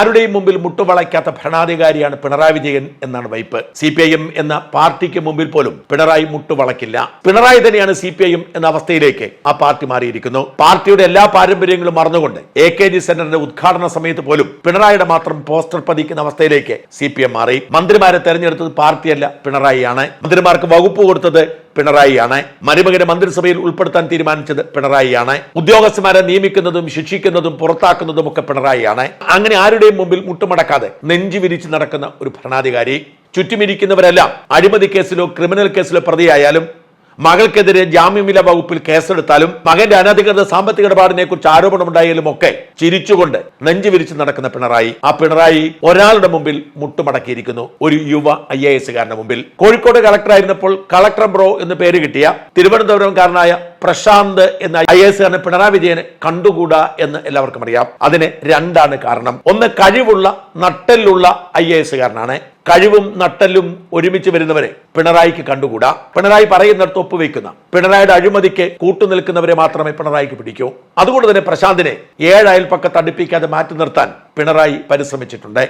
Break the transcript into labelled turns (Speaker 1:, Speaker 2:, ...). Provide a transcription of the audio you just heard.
Speaker 1: ആരുടെയും മുമ്പിൽ മുട്ടുവളയ്ക്കാത്ത ഭരണാധികാരിയാണ് പിണറായി വിജയൻ എന്നാണ് വൈപ്പ്. CPIM എന്ന പാർട്ടിക്ക് മുമ്പിൽ പോലും പിണറായി മുട്ടുവളക്കില്ല. പിണറായി തന്നെയാണ് CPIM എന്ന അവസ്ഥയിലേക്ക് ആ പാർട്ടി മാറിയിരിക്കുന്നു. പാർട്ടിയുടെ എല്ലാ പാരമ്പര്യങ്ങളും മറന്നുകൊണ്ട് AKG സെന്ററിന്റെ ഉദ്ഘാടന സമയത്ത് പോലും പിണറായിയുടെ മാത്രം പോസ്റ്റർ പതിക്കുന്ന അവസ്ഥയിലേക്ക് CPM മാറി. മന്ത്രിമാരെ തെരഞ്ഞെടുത്തത് പാർട്ടിയല്ല, പിണറായിയാണ്. മന്ത്രിമാർക്ക് വകുപ്പ് കൊടുത്തത് പിണറായിയാണ്. മരുമകനെ മന്ത്രിസഭയിൽ ഉൾപ്പെടുത്താൻ തീരുമാനിച്ചത് പിണറായിയാണ്. ഉദ്യോഗസ്ഥന്മാരെ നിയമിക്കുന്നതും ശിക്ഷിക്കുന്നതും പുറത്താക്കുന്നതും ഒക്കെ പിണറായിയാണ്. അങ്ങനെ ആരുടെയും മുമ്പിൽ മുട്ടുമടക്കാതെ നെഞ്ചു വിരിച്ച് നടക്കുന്ന ഒരു ഭരണാധികാരി. ചുറ്റുമിരിക്കുന്നവരെല്ലാം അഴിമതി കേസിലോ ക്രിമിനൽ കേസിലോ പ്രതിയായാലും, മകൾക്കെതിരെ ജാമ്യമില്ലാ വകുപ്പിൽ കേസെടുത്താലും, മകന്റെ അനധികൃത സാമ്പത്തിക ഇടപാടിനെ കുറിച്ച് ആരോപണമുണ്ടായാലും ഒക്കെ ചിരിച്ചുകൊണ്ട് നെഞ്ചു വിരിച്ച് നടക്കുന്ന പിണറായി. ആ പിണറായി ഒരാളുടെ മുമ്പിൽ മുട്ടുമടക്കിയിരിക്കുന്നു, ഒരു യുവ IAS കാരന്റെ മുമ്പിൽ. കോഴിക്കോട് കളക്ടറായിരുന്നപ്പോൾ കളക്ടർ ബ്രോ എന്ന് പേര് കിട്ടിയ തിരുവനന്തപുരംകാരനായ പ്രശാന്ത് എന്ന IAS കാരന് പിണറായി വിജയനെ കണ്ടുകൂടാ എന്ന് എല്ലാവർക്കും അറിയാം. അതിന് രണ്ടാണ് കാരണം. ഒന്ന്, കഴിവുള്ള നട്ടെല്ലുള്ള IAS കാരനാണ്. കഴിവും നട്ടെല്ലും ഒരുമിച്ച് വരുന്നവരെ പിണറായിക്ക് കണ്ടുകൂടാ. പിണറായി പറയുന്നിടത്ത് ഒപ്പുവെക്കുന്ന, പിണറായിയുടെ അഴിമതിക്ക് കൂട്ടുനിൽക്കുന്നവരെ മാത്രമേ പിണറായിക്ക് പിടിക്കൂ. അതുകൊണ്ട് തന്നെ പ്രശാന്തിനെ 7 അയൽപ്പക്കത്ത് അടുപ്പിക്കാതെ മാറ്റി നിർത്താൻ പിണറായി പരിശ്രമിച്ചിട്ടുണ്ട്.